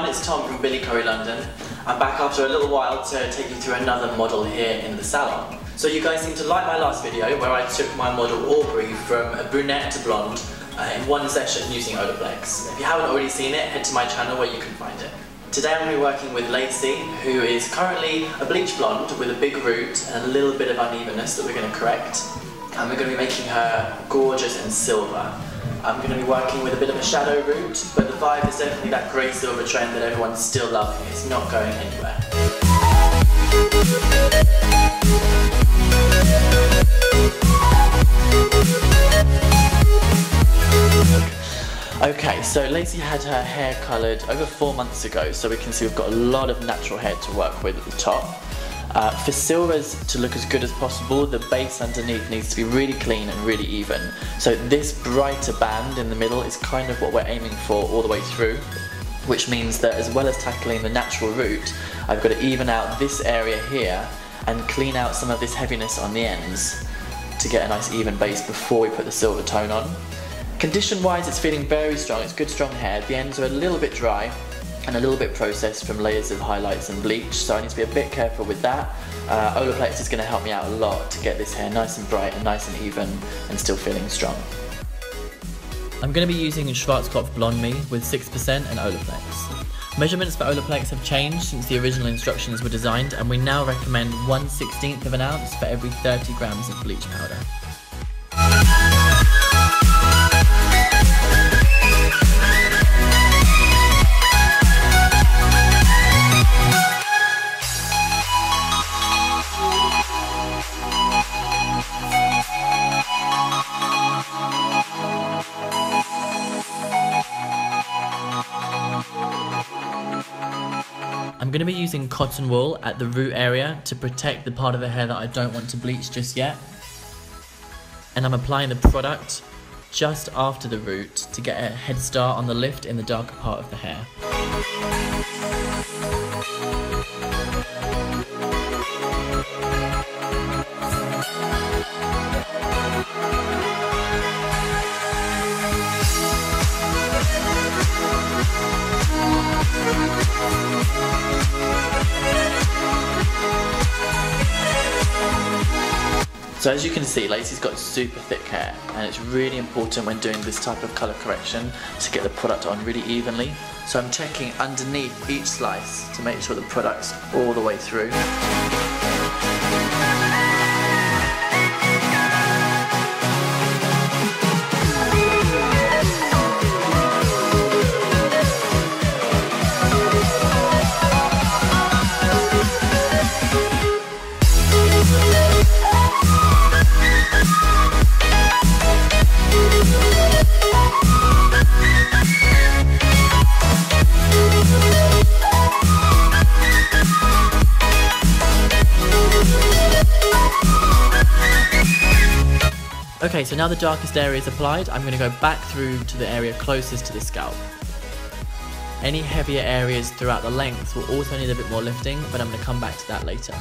everyone, it's Tom from Billi Currie London. I'm back after a little while to take you through another model here in the salon. So you guys seem to like my last video where I took my model Aubrey from a brunette to blonde in one session using Olaplex. If you haven't already seen it, head to my channel where you can find it. Today I'm going to be working with Lacey, who is currently a bleach blonde with a big root and a little bit of unevenness that we're going to correct. And we're going to be making her gorgeous and silver. I'm going to be working with a bit of a shadow root, but the vibe is definitely that grey silver trend that everyone's still loving. It's not going anywhere. Okay, so Lacey had her hair coloured over 4 months ago, so we can see we've got a lot of natural hair to work with at the top. For silvers to look as good as possible, the base underneath needs to be really clean and really even. So this brighter band in the middle is kind of what we're aiming for all the way through, which means that as well as tackling the natural root, I've got to even out this area here and clean out some of this heaviness on the ends to get a nice even base before we put the silver tone on. Condition wise, it's feeling very strong, it's good strong hair. The ends are a little bit dry and a little bit processed from layers of highlights and bleach, so I need to be a bit careful with that. Olaplex is going to help me out a lot to get this hair nice and bright and nice and even and still feeling strong. I'm going to be using Schwarzkopf Blonde with 6% and Olaplex. Measurements for Olaplex have changed since the original instructions were designed, and we now recommend 1/16 of an ounce for every 30 grams of bleach powder. I'm going to be using cotton wool at the root area to protect the part of the hair that I don't want to bleach just yet. And I'm applying the product just after the root to get a head start on the lift in the darker part of the hair. So as you can see, Lacey's got super thick hair, and it's really important when doing this type of colour correction to get the product on really evenly. So I'm checking underneath each slice to make sure the product's all the way through. Okay, so now the darkest area is applied, I'm going to go back through to the area closest to the scalp. Any heavier areas throughout the length will also need a bit more lifting, but I'm going to come back to that later.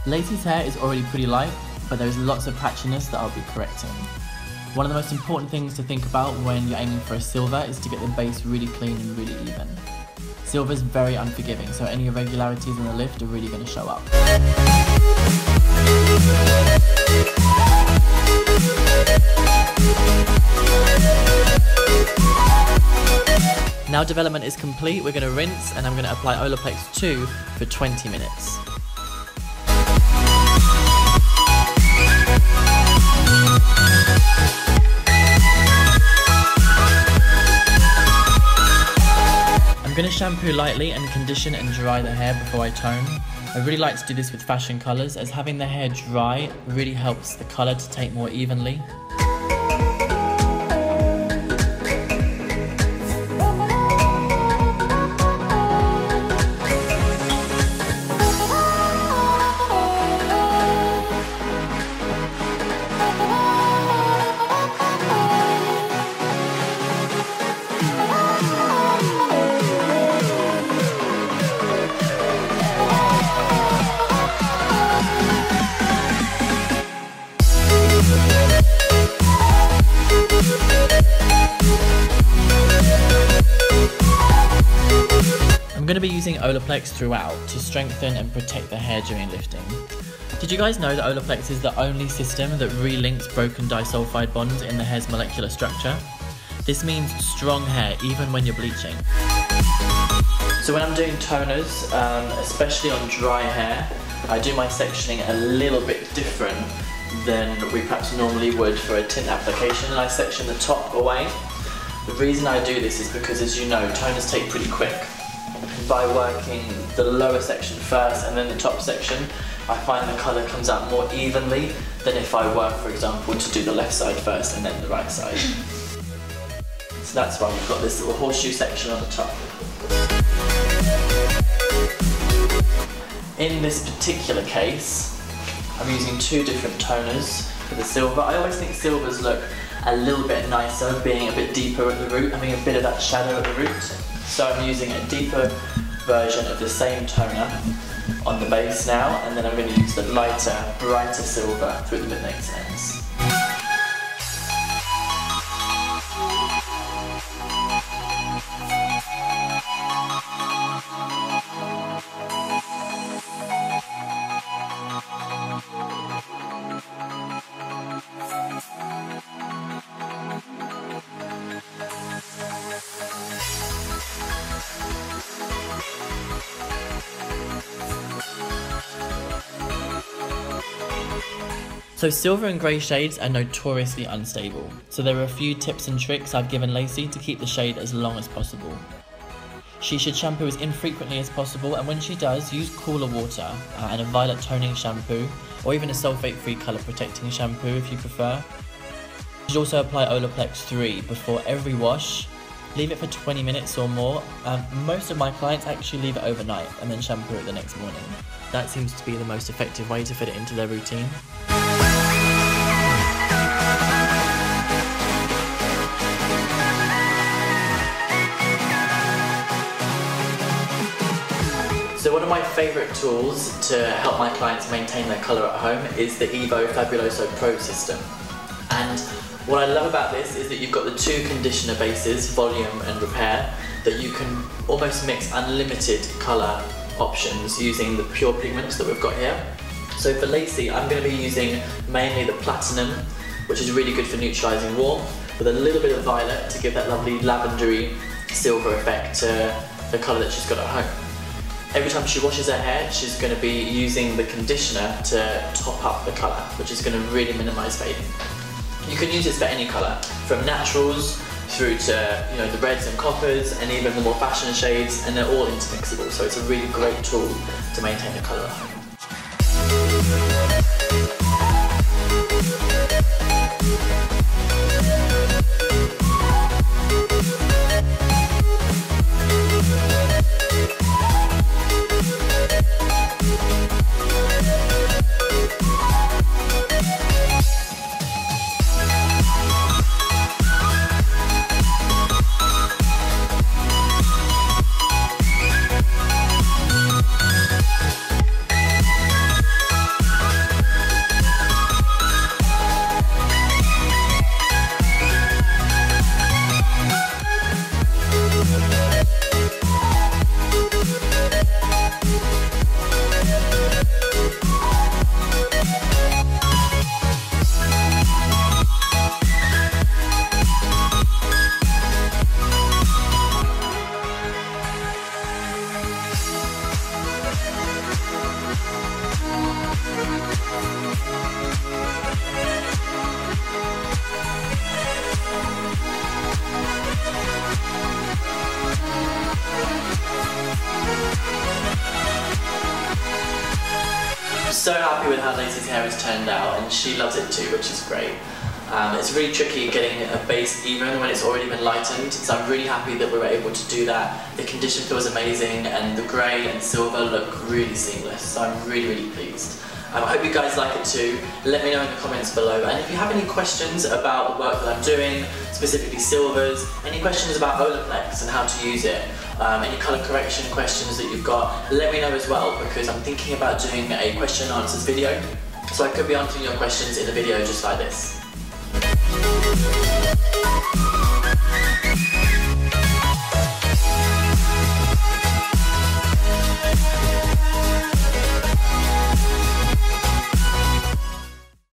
Lacey's hair is already pretty light, but there's lots of patchiness that I'll be correcting. One of the most important things to think about when you're aiming for a silver is to get the base really clean and really even. Silver is very unforgiving, so any irregularities in the lift are really going to show up. Now development is complete, we're going to rinse and I'm going to apply Olaplex 2 for 20 minutes. I'm going to shampoo lightly and condition and dry the hair before I tone. I really like to do this with fashion colours, as having the hair dry really helps the colour to take more evenly. using Olaplex throughout to strengthen and protect the hair during lifting. Did you guys know that Olaplex is the only system that relinks broken disulfide bonds in the hair's molecular structure? This means strong hair even when you're bleaching. So when I'm doing toners, especially on dry hair, I do my sectioning a little bit different than we perhaps normally would for a tint application, and I section the top away. The reason I do this is because, as you know, toners take pretty quick. By working the lower section first and then the top section, I find the colour comes out more evenly than if I were, for example, to do the left side first and then the right side. So that's why we've got this little horseshoe section on the top. In this particular case, I'm using two different toners for the silver. I always think silvers look a little bit nicer, being a bit deeper at the root, having a bit of that shadow at the root. So I'm using a deeper version of the same toner on the base now, and then I'm going to use the lighter, brighter silver through the midnight ends. So silver and grey shades are notoriously unstable, so there are a few tips and tricks I've given Lacey to keep the shade as long as possible. She should shampoo as infrequently as possible, and when she does, use cooler water and a violet toning shampoo, or even a sulfate-free colour protecting shampoo if you prefer. You should also apply Olaplex 3 before every wash. Leave it for 20 minutes or more. Most of my clients actually leave it overnight and then shampoo it the next morning. That seems to be the most effective way to fit it into their routine. So one of my favourite tools to help my clients maintain their colour at home is the Evo Fabuloso Pro system. And what I love about this is that you've got the two conditioner bases, volume and repair, that you can almost mix unlimited colour options using the pure pigments that we've got here. So for Lacey, I'm going to be using mainly the platinum, which is really good for neutralising warmth, with a little bit of violet to give that lovely lavendery silver effect to the colour that she's got at home. Every time she washes her hair, she's going to be using the conditioner to top up the colour, which is going to really minimise fading. You can use this for any colour, from naturals through to the reds and coppers, and even the more fashion shades, and they're all intermixable, so it's a really great tool to maintain the colour at home. So happy with how Lacey's hair has turned out, and she loves it too, which is great. It's really tricky getting a base even when it's already been lightened, so I'm really happy that we were able to do that. The condition feels amazing, and the grey and silver look really seamless, so I'm really pleased. I hope you guys like it too. Let me know in the comments below, and if you have any questions about the work that I'm doing, specifically silvers, any questions about Olaplex and how to use it, any colour correction questions that you've got, let me know as well, because I'm thinking about doing a question and answers video, so I could be answering your questions in a video just like this.